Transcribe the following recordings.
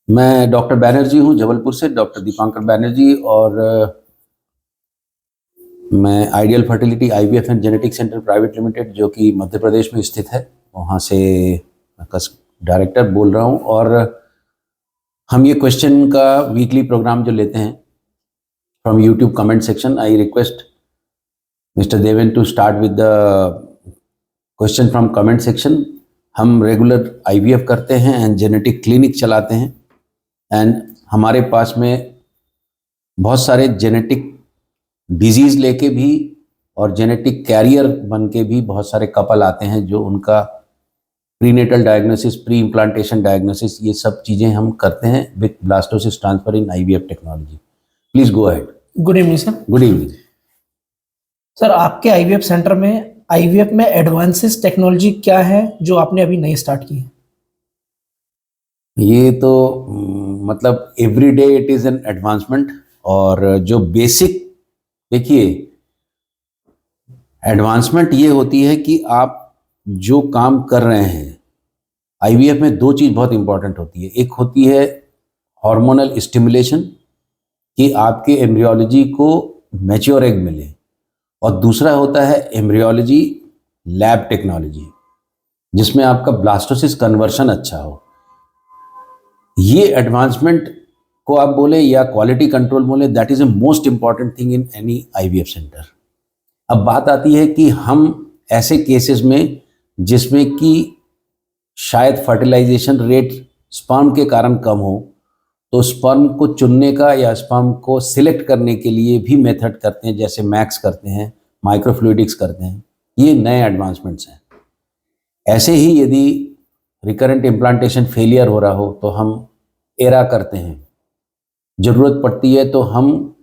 मैं डॉक्टर बैनर्जी हूँ जबलपुर से, डॉक्टर दीपांकर बैनर्जी। और मैं ideal fertility IVF and genetic centre private limited, जो कि मध्य प्रदेश में स्थित है, वहाँ से डायरेक्टर बोल रहा हूँ। और हम ये क्वेश्चन का वीकली प्रोग्राम जो लेते हैं from YouTube comment section, I request mister Deven to start with the question from comment section. हम रेगुलर आईवीएफ करते हैं एंड जेनेटिक क्लिनिक चलाते हैं, एंड हमारे पास में बहुत सारे जेनेटिक डिजीज़ लेके भी और जेनेटिक कैरियर बन के भी बहुत सारे कपल आते हैं, जो उनका prenatal diagnosis, pre implantation diagnosis, ये सब चीज़ें हम करते हैं with blastocyst transfer in IVF technology. Please go ahead. Good evening sir. Good evening sir, आपके आईवीएफ सेंटर में आईवीएफ में एडवांसेस टेक्नोलॉजी क्या है जो आपने अभी नई स्टार्ट की है? ये तो मतलब every day it is an advancement. और जो बेसिक देखिए, एडवांसमेंट ये होती है कि आप जो काम कर रहे हैं, आईवीएफ में दो चीज़ बहुत इंपॉर्टेंट होती है। एक होती है हार्मोनल स्टिमुलेशन, कि आपके एम्ब्रियोलॉजी को मैच्योर एग मिले, और दूसरा होता है एम्ब्रियोलॉजी लैब टेक्नोलॉजी, जिसमें आपका ब्लास्टोसिस कन्वर्शन अच्छा हो। ये एडवांसमेंट को आप बोले या क्वालिटी कंट्रोल बोले, that is a most important thing in any IVF centre. अब बात आती है कि हम ऐसे केसेस में जिसमें कि शायद फर्टिलाइजेशन रेट स्पर्म के कारण कम हो, तो स्पर्म को चुनने का या स्पर्म को सिलेक्ट करने के लिए भी मेथड करते हैं, जैसे मैक्स करते हैं, माइक्रोफ्लूइडिक्स करते हैं। ये नए एडवांसमेंट्स हैं। ऐसे ही यदि रिकरेंट इम्प्लांटेशन फेलियर हो रहा हो तो हम एरा करते हैं। ज़रूरत पड़ती है तो हम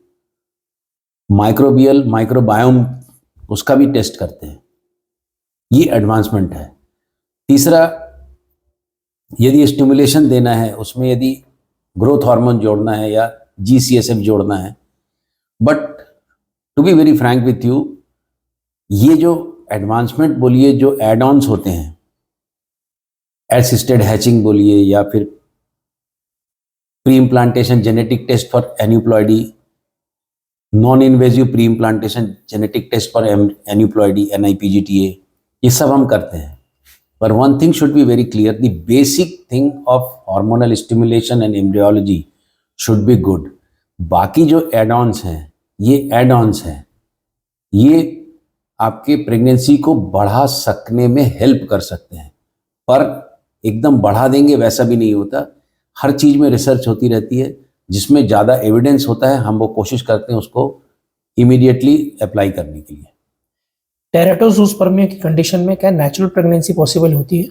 माइक्रोबियल माइक्रोबायोम उसका भी टेस्ट करते हैं। ये एडवांसमेंट है। तीसरा, यदि स्टिमुलेशन देना है, उसमें यदि ग्रोथ हार्मोन जोड़ना है या जीसीएसएफ जोड़ना है, but to be very frank with you, ये जो एडवांसमेंट बोलिए, जो एड ऑन्स होते हैं, असिस्टेड हैचिंग बोलिए या फिर pre implantation genetic test for aneuploidy, non invasive pre implantation genetic test for aneuploidy NIPGTA, ये सब हम करते हैं। पर one thing should be very clear, the basic thing of hormonal stimulation and embryology should be good. बाकी जो add ons हैं, ये एड ऑन्स हैं, ये आपके प्रेगनेंसी को बढ़ा सकने में हेल्प कर सकते हैं, पर एकदम बढ़ा देंगे वैसा भी नहीं होता। हर चीज़ में रिसर्च होती रहती है। जिसमें ज़्यादा एविडेंस होता है, हम वो कोशिश करते हैं उसको इमीडिएटली अप्लाई करने के लिए। टेरेटोजूस्पर्मिया की कंडीशन में क्या नेचुरल प्रेगनेंसी पॉसिबल होती है?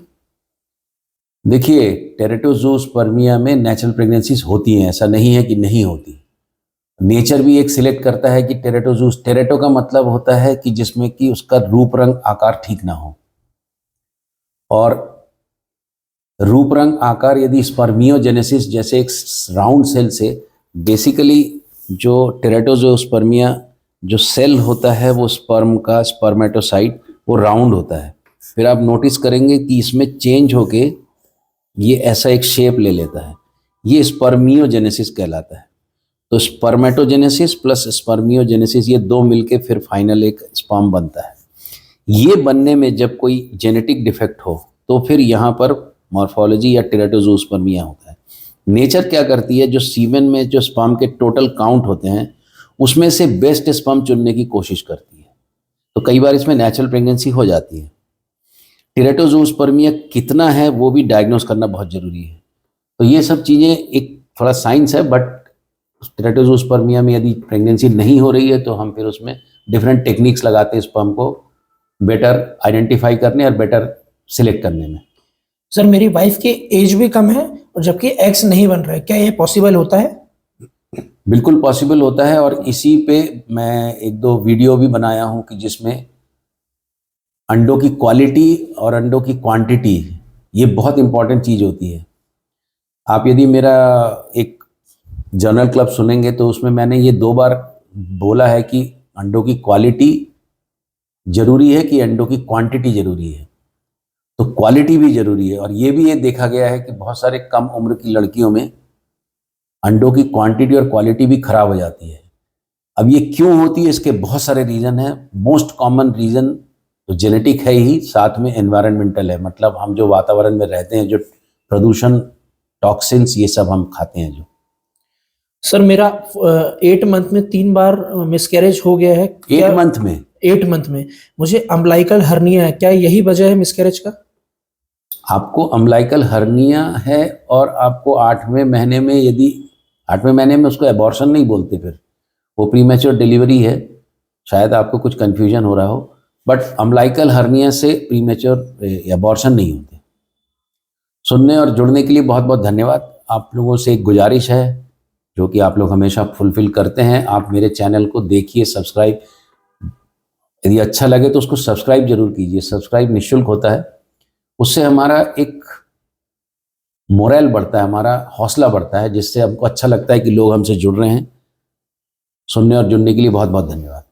देखिए, टेरेटोजूस्पर्मिया में नेचुरल प्रेगनेंसीज होती हैं, ऐसा नहीं है कि नहीं होती। नेचर भी एक सिलेक्ट करता है कि टेरेटो का मतलब होता है कि जिसमें कि उसका रूप रंग आकार ठीक ना हो, और रूप रंग आकार यदि स्पर्मियोजेनेसिस जैसे एक राउंड सेल से, बेसिकली जो टेरेटोजोस्पर्मिया जो सेल होता है, वो स्पर्म का स्पर्मेटोसाइट वो राउंड होता है। फिर आप नोटिस करेंगे कि इसमें चेंज होके ये ऐसा एक शेप ले लेता है, ये स्पर्मियोजेनेसिस कहलाता है। तो स्पर्मेटोजेनेसिस प्लस स्पर्मियोजेनेसिस, ये दो मिलके फिर फाइनल एक स्पर्म बनता है। ये बनने में जब कोई जेनेटिक डिफेक्ट हो तो फिर यहाँ पर मॉर्फोलॉजी या टेरेटोजूस्पर्मिया होता है। नेचर क्या करती है, जो सीमेन में जो स्पर्म के टोटल काउंट होते हैं, उसमें से बेस्ट स्पर्म चुनने की कोशिश करती है। तो कई बार इसमें नेचुरल प्रेगनेंसी हो जाती है। टेरेटोजूस्पर्मिया कितना है वो भी डायग्नोस करना बहुत ज़रूरी है। तो ये सब चीज़ें एक थोड़ा साइंस है, बट टेरेटोजूस्पर्मिया में यदि प्रेगनेंसी नहीं हो रही है तो हम फिर उसमें डिफरेंट टेक्निक्स लगाते हैं स्पर्म को बेटर आइडेंटिफाई करने और बेटर सिलेक्ट करने में। सर, मेरी वाइफ की एज भी कम है और जबकि एग्स नहीं बन रहे, क्या ये पॉसिबल होता है? बिल्कुल पॉसिबल होता है, और इसी पे मैं एक दो वीडियो भी बनाया हूँ कि जिसमें अंडों की क्वालिटी और अंडों की क्वांटिटी, ये बहुत इंपॉर्टेंट चीज़ होती है। आप यदि मेरा एक जर्नल क्लब सुनेंगे तो उसमें मैंने ये 2 बार बोला है कि अंडों की क्वालिटी ज़रूरी है कि अंडों की क्वांटिटी ज़रूरी है। तो क्वालिटी भी ज़रूरी है, और ये भी ये देखा गया है कि बहुत सारे कम उम्र की लड़कियों में अंडों की क्वांटिटी और क्वालिटी भी खराब हो जाती है। अब ये क्यों होती है, इसके बहुत सारे रीज़न हैं। मोस्ट कॉमन रीज़न तो जेनेटिक है ही, साथ में एनवायरमेंटल है, मतलब हम जो वातावरण में रहते हैं, जो प्रदूषण, टॉक्सिन्स, ये सब हम खाते हैं जो। सर मेरा 8 मंथ में 3 बार मिसकैरेज हो गया है। 8 मंथ में? 8 मंथ में मुझे अम्बिलिकल हर्निया है, क्या यही वजह है मिसकैरेज का? आपको अम्बिलिकल हर्निया है और आपको 8वें महीने में, यदि 8वें महीने में, उसको एबॉर्शन नहीं बोलते, फिर वो प्रीमेच्योर डिलीवरी है। शायद आपको कुछ कंफ्यूजन हो रहा हो, बट अम्बिलिकल हर्निया से प्रीमेच्योर एबॉर्शन नहीं होते। सुनने और जुड़ने के लिए बहुत बहुत धन्यवाद। आप लोगों से एक गुजारिश है जो कि आप लोग हमेशा फुलफिल करते हैं, आप मेरे चैनल को देखिए, सब्सक्राइब, यदि अच्छा लगे तो उसको सब्सक्राइब जरूर कीजिए। सब्सक्राइब निःशुल्क होता है, उससे हमारा एक मोरल बढ़ता है, हमारा हौसला बढ़ता है, जिससे हमको अच्छा लगता है कि लोग हमसे जुड़ रहे हैं। सुनने और जुड़ने के लिए बहुत बहुत धन्यवाद।